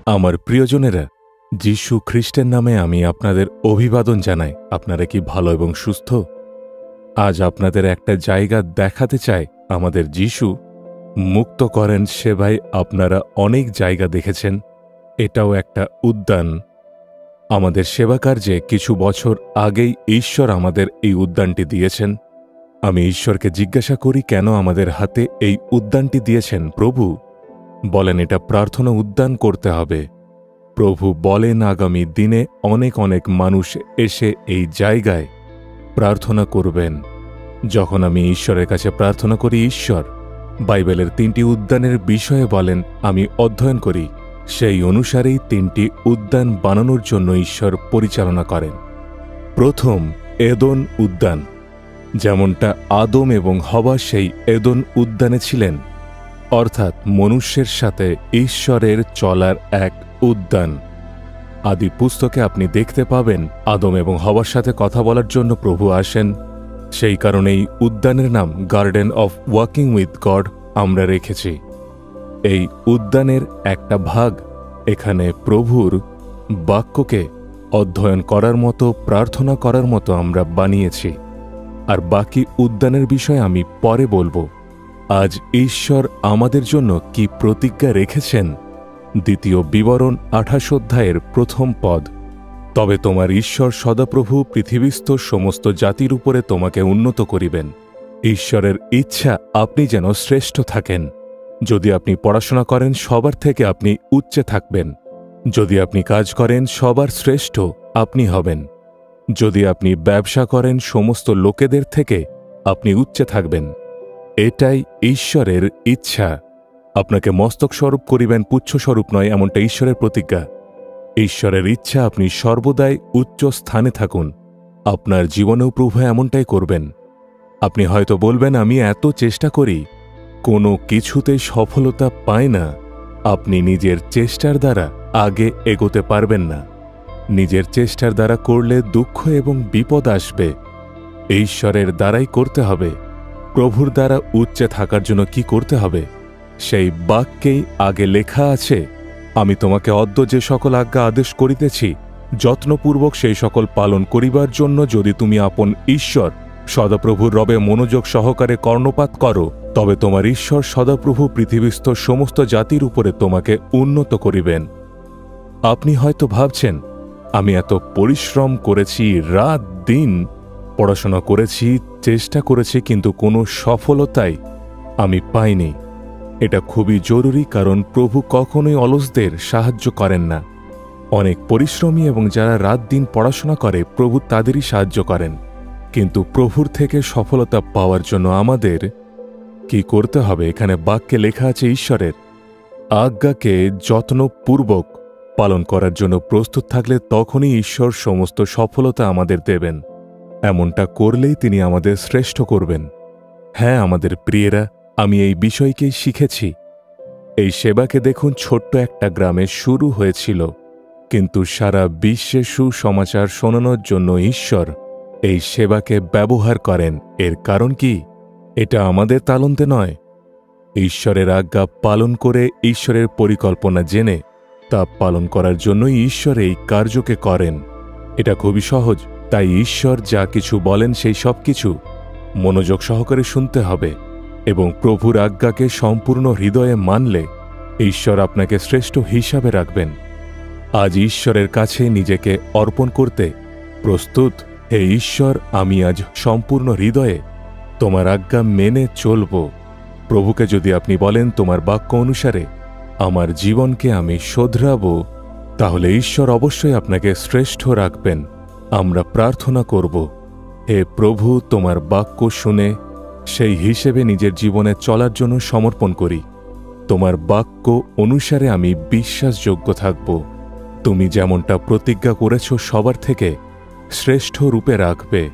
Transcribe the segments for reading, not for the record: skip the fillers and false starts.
আমার প্রিয়জনেরা, যীশু খ্রিস্টের নামে আমি আপনাদের অভিবাদন জানাই। আপনারা কি ভালো এবং সুস্থ? আজ আপনাদের একটা জায়গা দেখাতে চাই। আমাদের যীশু মুক্ত করেন সেবায় আপনারা অনেক জায়গা দেখেছেন। এটাও একটা উদ্যান। আমাদের সেবা কার্যে কিছু বছর আগেই ঈশ্বর আমাদের এই উদ্যানটি দিয়েছেন। আমি ঈশ্বরকে জিজ্ঞাসা করি, কেন আমাদের হাতে এই উদ্যানটি দিয়েছেন? প্রভু বলেন এটা প্রার্থনা উদ্যান করতে হবে। প্রভু বলেন আগামী দিনে অনেক অনেক মানুষ এসে এই জায়গায় প্রার্থনা করবেন। যখন আমি ঈশ্বরের কাছে প্রার্থনা করি, ঈশ্বর বাইবেলের 3টি উদ্যানের বিষয়ে বলেন, আমি অধ্যয়ন করি। সেই অনুসারেই 3টি উদ্যান বানানোর জন্য ঈশ্বর পরিচালনা করেন। প্রথম এদন উদ্যান, যেমনটা আদম এবং হওয়া সেই এদন উদ্যানে ছিলেন, অর্থাৎ মনুষ্যের সাথে ঈশ্বরের চলার এক উদ্যান। আদি পুস্তকে আপনি দেখতে পাবেন আদম এবং হওয়ার সাথে কথা বলার জন্য প্রভু আসেন। সেই কারণেই উদ্যানের নাম garden of walking with god আমরা রেখেছি। এই উদ্যানের একটা ভাগ এখানে প্রভুর বাক্যকে অধ্যয়ন করার মতো, প্রার্থনা করার মতো আমরা বানিয়েছি। আর বাকি উদ্যানের বিষয়ে আমি পরে বলবো। আজ ঈশ্বর আমাদের জন্য কি প্রতিজ্ঞা রেখেছেন? দ্বিতীয় বিবরণ 28 অধ্যায়ের 1ম পদ। তবে তোমার ঈশ্বর সদাপ্রভু পৃথিবীস্থ সমস্ত জাতির উপরে তোমাকে উন্নত করিবেন। ঈশ্বরের ইচ্ছা আপনি যেন শ্রেষ্ঠ থাকেন। যদি আপনি পড়াশোনা করেন, সবার থেকে আপনি উচ্চে থাকবেন। যদি আপনি কাজ করেন, সবার শ্রেষ্ঠ আপনি হবেন। যদি আপনি ব্যবসা করেন, সমস্ত লোকেদের থেকে আপনি উচ্চে থাকবেন। এটাই ঈশ্বরের ইচ্ছা। আপনাকে মস্তক স্বরূপ করিবেন, পুচ্ছ স্বরূপ নয়, এমনটা ঈশ্বরের প্রতিজ্ঞা। ঈশ্বরের ইচ্ছা আপনি সর্বদাই উচ্চ স্থানে থাকুন। আপনার জীবনেও প্রভু এমনটাই করবেন। আপনি হয়তো বলবেন, আমি এত চেষ্টা করি, কোনো কিছুতেই সফলতা পাই না। আপনি নিজের চেষ্টার দ্বারা আগে এগোতে পারবেন না। নিজের চেষ্টার দ্বারা করলে দুঃখ এবং বিপদ আসবে। ঈশ্বরের দ্বারাই করতে হবে। প্রভুর দ্বারা উচ্চে থাকার জন্য কি করতে হবে? সেই বাক্যেই আগে লেখা আছে, আমি তোমাকে অদ্য যে সকল আজ্ঞা আদেশ করিতেছি, যত্নপূর্বক সেই সকল পালন করিবার জন্য যদি তুমি আপন ঈশ্বর সদাপ্রভুর রবে মনোযোগ সহকারে কর্ণপাত করো, তবে তোমার ঈশ্বর সদাপ্রভু পৃথিবীস্থ সমস্ত জাতির উপরে তোমাকে উন্নত করিবেন। আপনি হয়তো ভাবছেন, আমি এত পরিশ্রম করেছি, রাত দিন পড়াশোনা করেছি, চেষ্টা করেছি, কিন্তু কোনো সফলতাই আমি পাইনি। এটা খুবই জরুরি, কারণ প্রভু কখনোই অলসদের সাহায্য করেন না। অনেক পরিশ্রমী এবং যারা রাত দিন পড়াশোনা করে, প্রভু তাদেরই সাহায্য করেন। কিন্তু প্রভুর থেকে সফলতা পাওয়ার জন্য আমাদের কি করতে হবে? এখানে বাক্যে লেখা আছে, ঈশ্বরের আজ্ঞাকে যত্নপূর্বক পালন করার জন্য প্রস্তুত থাকলে তখনই ঈশ্বর সমস্ত সফলতা আমাদের দেবেন। এমনটা করলেই তিনি আমাদের শ্রেষ্ঠ করবেন। হ্যাঁ আমাদের প্রিয়েরা, আমি এই বিষয়কেই শিখেছি। এই সেবাকে দেখুন, ছোট্ট একটা গ্রামে শুরু হয়েছিল, কিন্তু সারা বিশ্বে সুসমাচার শোনানোর জন্য ঈশ্বর এই সেবাকে ব্যবহার করেন। এর কারণ কি? এটা আমাদের তালন্তে নয়। ঈশ্বরের আজ্ঞা পালন করে, ঈশ্বরের পরিকল্পনা জেনে তা পালন করার জন্যই ঈশ্বর এই কার্যকে করেন। এটা খুবই সহজ। তাই ঈশ্বর যা কিছু বলেন সেই সব কিছু মনোযোগ সহকারে শুনতে হবে এবং প্রভুর আজ্ঞাকে সম্পূর্ণ হৃদয়ে মানলে ঈশ্বর আপনাকে শ্রেষ্ঠ হিসাবে রাখবেন। আজ ঈশ্বরের কাছে নিজেকে অর্পণ করতে প্রস্তুত? হে ঈশ্বর, আমি আজ সম্পূর্ণ হৃদয়ে তোমার আজ্ঞা মেনে চলব। প্রভুকে যদি আপনি বলেন, তোমার বাক্য অনুসারে আমার জীবনকে আমি শোধরাব, তাহলে ঈশ্বর অবশ্যই আপনাকে শ্রেষ্ঠ রাখবেন। আমরা প্রার্থনা করব, হে প্রভু, তোমার বাক্য শুনে সেই হিসেবে নিজের জীবনে চলার জন্য সমর্পণ করি। তোমার বাক্য অনুসারে আমি বিশ্বাসযোগ্য থাকব। তুমি যেমনটা প্রতিজ্ঞা করেছ সবার থেকে শ্রেষ্ঠ রূপে রাখবে।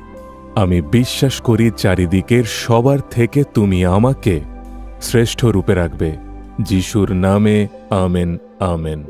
আমি বিশ্বাস করি চারিদিকের সবার থেকে তুমি আমাকে শ্রেষ্ঠ রূপে রাখবে। যিশুর নামে আমেন, আমেন।